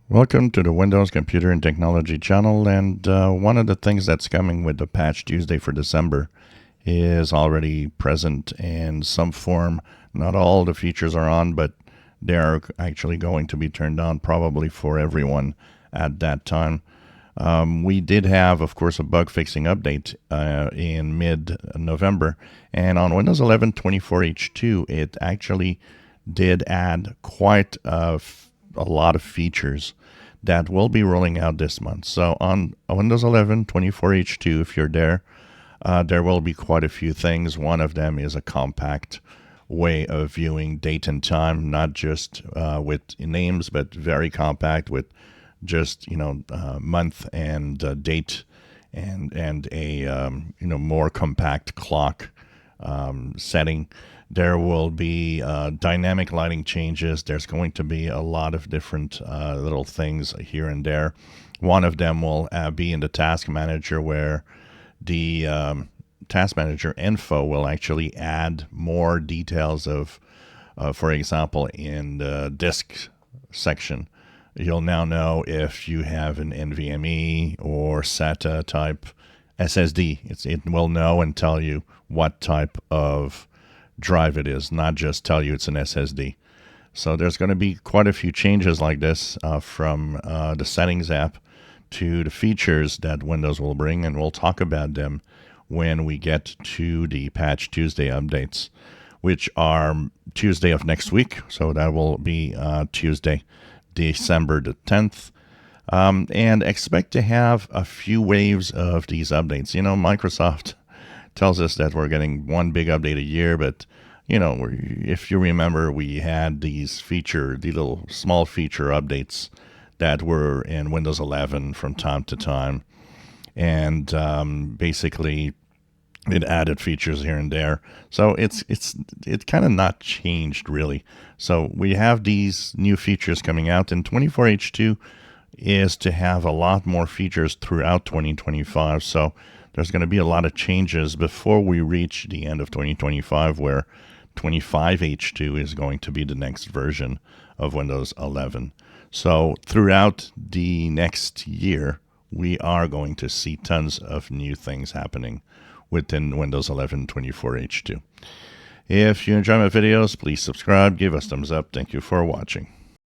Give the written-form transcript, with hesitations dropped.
Welcome to the Windows Computer and Technology channel, and one of the things that's coming with the Patch Tuesday for December is already present in some form. Not all the features are on, but they are actually going to be turned on probably for everyone at that time. We did have, of course, a bug fixing update in mid-November, and on Windows 11 24H2, it actually did add quite a lot of features that will be rolling out this month. So on Windows 11 24H2, if you're there, there will be quite a few things. One of them is a compact way of viewing date and time, not just with names, but very compact with just month and date and a more compact clock setting. There will be dynamic lighting changes. There's going to be a lot of different little things here and there. One of them will be in the task manager, where the task manager info will actually add more details of, for example, in the disk section, you'll now know if you have an NVMe or SATA type SSD. It will know and tell you what type of drive it is, not just tell you it's an SSD. So there's going to be quite a few changes like this from the settings app to the features that Windows will bring, and we'll talk about them when we get to the Patch Tuesday updates, which are Tuesday of next week. So that will be Tuesday, December the 10th. And expect to have a few waves of these updates. Microsoft tells us that we're getting one big update a year, but if you remember, we had these little small feature updates that were in Windows 11 from time to time, and basically it added features here and there. So it's kind of not changed really. So we have these new features coming out, and 24H2 is to have a lot more features throughout 2025. So there's going to be a lot of changes before we reach the end of 2025, where 25H2 is going to be the next version of Windows 11. So throughout the next year, we are going to see tons of new things happening within Windows 11 24H2. If you enjoy my videos, please subscribe, give us thumbs up. Thank you for watching.